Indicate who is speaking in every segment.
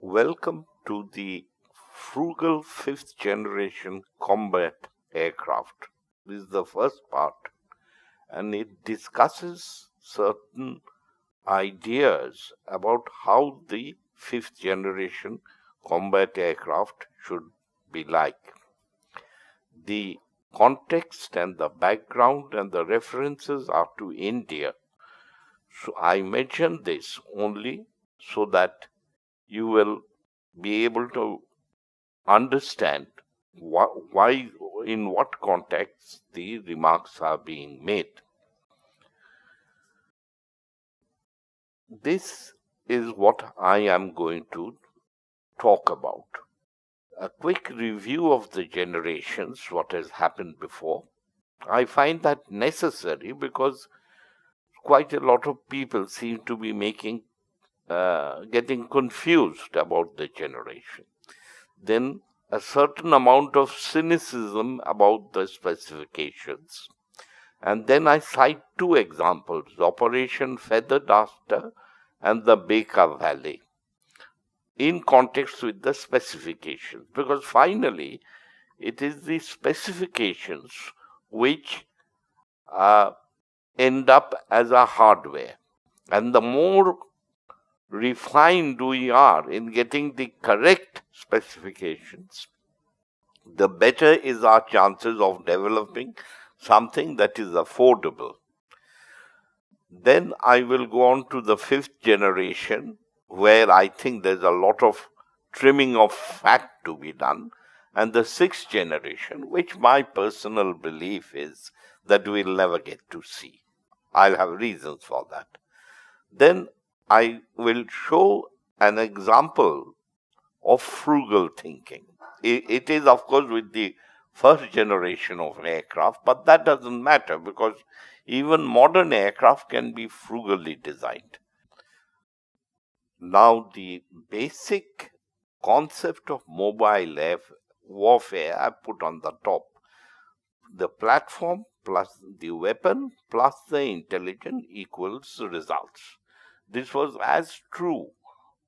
Speaker 1: Welcome to the Frugal fifth generation combat aircraft. This is the first part, and it discusses certain ideas about how the fifth generation combat aircraft should be like. The context and the background and the references are to India. So I mention this only so that you will be able to understand why, in what context the remarks are being made. This is what I am going to talk about. A quick review of the generations, what has happened before. I find that necessary because quite a lot of people seem to be getting confused about the generation. Then a certain amount of cynicism about the specifications. And then I cite two examples, Operation Feather Duster and the Bekaa Valley, in context with the specifications. Because finally, it is the specifications which end up as a hardware. And the more refined we are in getting the correct specifications, the better is our chances of developing something that is affordable. Then I will go on to the fifth generation, where I think there's a lot of trimming of fat to be done, and the sixth generation, which my personal belief is that we'll never get to see. I'll have reasons for that. Then I will show an example of frugal thinking. It is, of course, with the first generation of aircraft, but that doesn't matter because even modern aircraft can be frugally designed. Now, the basic concept of mobile air warfare I put on the top. The platform plus the weapon plus the intelligence equals results. This was as true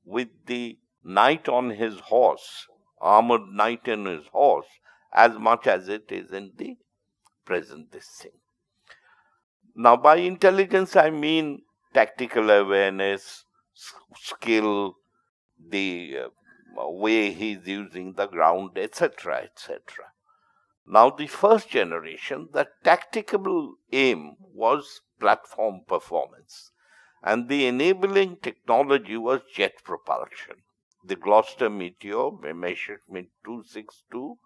Speaker 1: with the knight on his horse, armored knight on his horse, as much as it is in the present this thing. Now, by intelligence, I mean tactical awareness, skill, the way he's using the ground, etc., etc. Now, the first generation, the tactical aim was platform performance, and the enabling technology was jet propulsion. The Gloucester Meteor, Messerschmitt 262,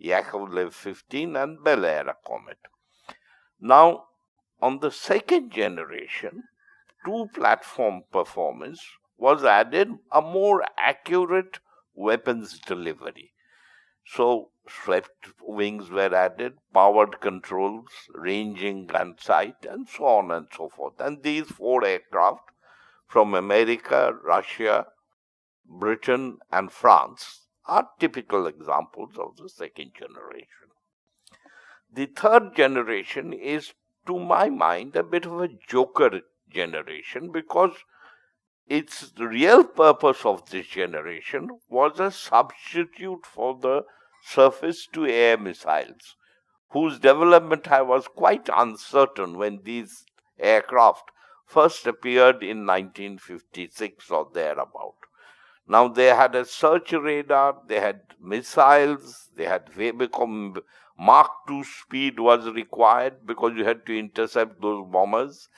Speaker 1: Yakovlev 15, and Bel Air Comet. Now, on the second generation, to platform performance was added a more accurate weapons delivery. So, swept wings were added, powered controls, ranging gun sight, and so on and so forth. And these four aircraft from America, Russia, Britain, and France are typical examples of the second generation. The third generation is, to my mind, a bit of a joker generation because its real purpose of this generation was a substitute for the surface-to-air missiles, whose development was quite uncertain when these aircraft first appeared in 1956 or thereabout. Now they had a search radar, they had missiles, they had become Mach 2 speed was required because you had to intercept those bombers.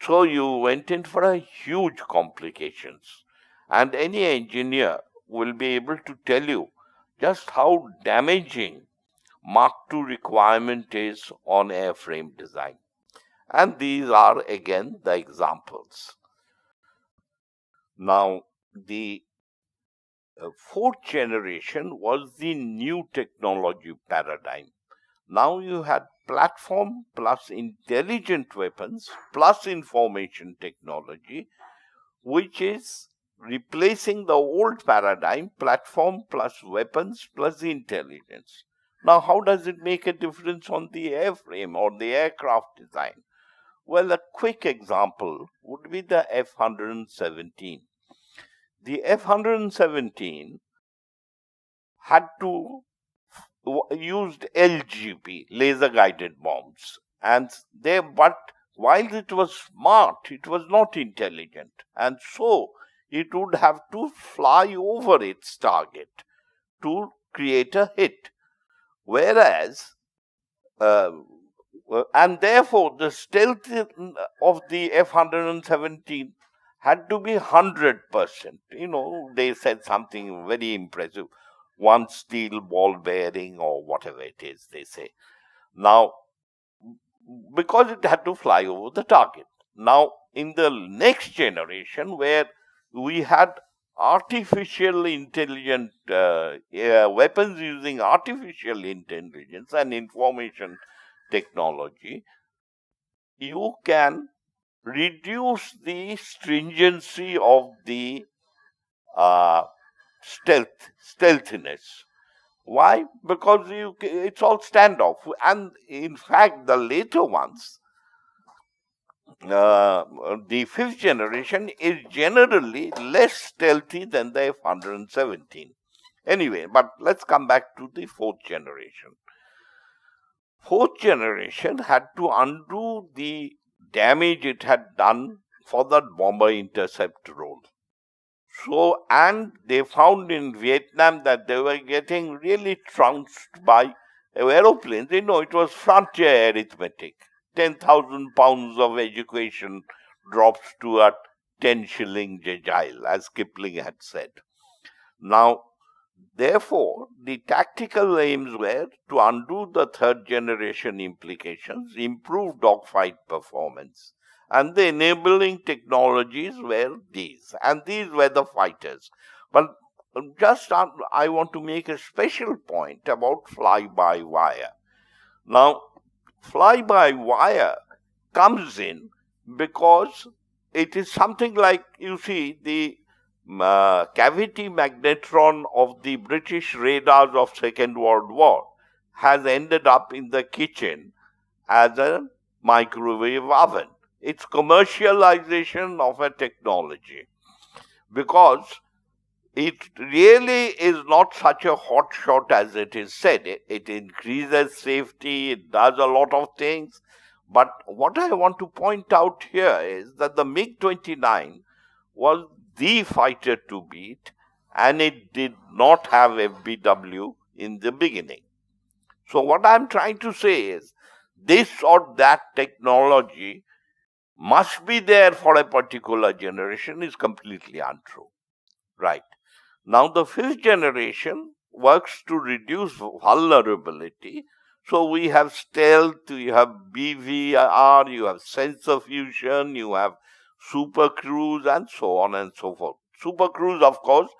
Speaker 1: So you went in for a huge complications. And any engineer will be able to tell you just how damaging Mach 2 requirement is on airframe design. And these are again the examples. Now, the fourth generation was the new technology paradigm. Now you had platform plus intelligent weapons plus information technology, which is replacing the old paradigm, platform plus weapons plus intelligence. Now, how does it make a difference on the airframe or the aircraft design? Well, a quick example would be the F-117. the F-117 had to used LGB, laser guided bombs, but while it was smart, it was not intelligent, and so it would have to fly over its target to create a hit. Whereas, and therefore, the stealth of the F-117 had to be 100%. They said something very impressive, one steel ball bearing or whatever it is, they say. Now, because it had to fly over the target. Now, in the next generation, where we had artificial intelligent weapons using artificial intelligence and information technology, you can reduce the stringency of the stealthiness. Why? Because it's all standoff. And in fact, the later ones, the fifth generation is generally less stealthy than the F-117. Anyway, but let's come back to the fourth generation. Fourth generation had to undo the damage it had done for that bomber intercept role. So, and they found in Vietnam that they were getting really trounced by aeroplanes. It was frontier arithmetic. 10,000 pounds of education drops to a 10 shilling jejile, as Kipling had said. Now, therefore, the tactical aims were to undo the third generation implications, improve dogfight performance, and the enabling technologies were these, and these were the fighters. But I want to make a special point about fly-by-wire. Now, fly-by-wire comes in because it is something like, you see, the cavity magnetron of the British radars of Second World War has ended up in the kitchen as a microwave oven. It's commercialization of a technology, because it really is not such a hot shot as it is said. It increases safety, it does a lot of things. But what I want to point out here is that the MiG-29 was the fighter to beat, and it did not have FBW in the beginning. So what I'm trying to say is, this or that technology must be there for a particular generation is completely untrue. Right. Now, the fifth generation works to reduce vulnerability. So we have stealth, you have BVR, you have sensor fusion, you have super cruise, and so on and so forth. Super cruise, of course,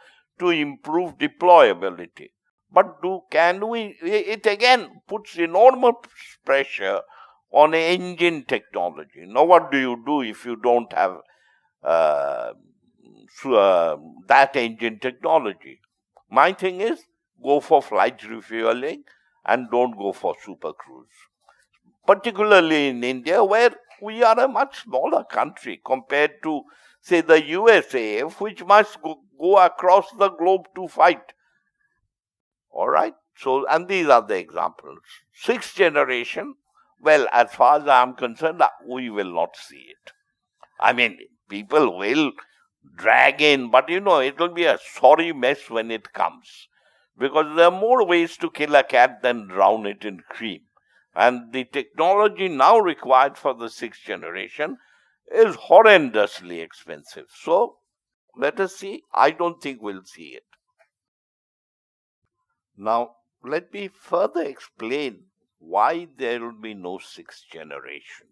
Speaker 1: to improve deployability. But it again puts enormous pressure on engine technology. Now, what do you do if you don't have that engine technology? My thing is, go for flight refueling and don't go for super cruise. Particularly in India, where we are a much smaller country compared to, say, the USAF, which must go across the globe to fight. All right? So, and these are the examples. Sixth generation, well, as far as I am concerned, we will not see it. I mean, people will drag in, but it will be a sorry mess when it comes. Because there are more ways to kill a cat than drown it in cream. And the technology now required for the sixth generation is horrendously expensive. So, let us see. I don't think we'll see it. Now, let me further explain why there will be no sixth generation.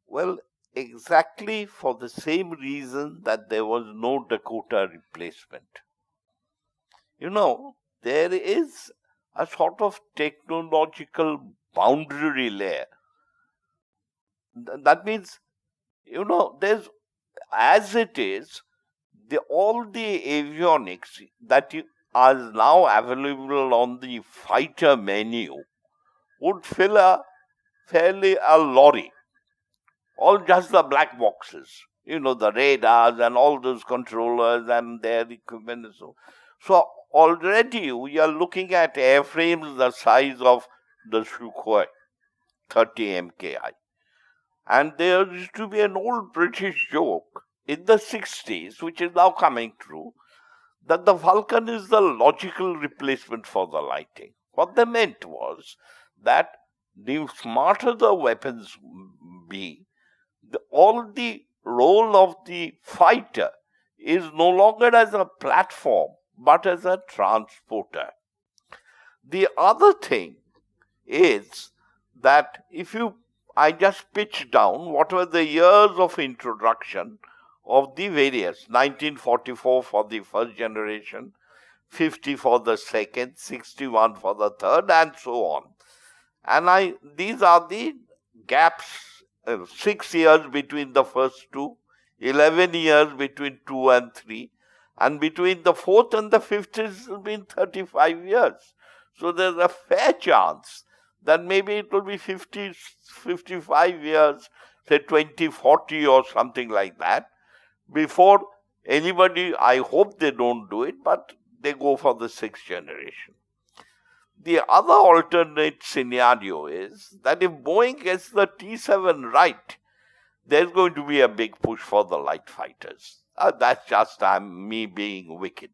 Speaker 1: Well, exactly for the same reason that there was no Dakota replacement. There is a sort of technological boundary layer. That means, there's, as it is, all the avionics that are now available on the fighter menu would fill a lorry. All just the black boxes. the radars and all those controllers and their equipment and so already we are looking at airframes the size of the Sukhoi 30 MKI. And there used to be an old British joke in the 60s, which is now coming true, that the Vulcan is the logical replacement for the Lightning. What they meant was that the smarter the weapons be, all the role of the fighter is no longer as a platform, but as a transporter. The other thing is that I just pitch down what were the years of introduction of the various, 1944 for the first generation, 50 for the second, 61 for the third, and so on. And these are the gaps, 6 years between the first two, 11 years between 2 and 3, and between the fourth and the fifth has been 35 years. So there's a fair chance that maybe it will be 50, 55 years, say 2040 or something like that, before anybody, I hope they don't do it, but they go for the sixth generation. The other alternate scenario is that if Boeing gets the T-7 right, there's going to be a big push for the light fighters. That's just me being wicked.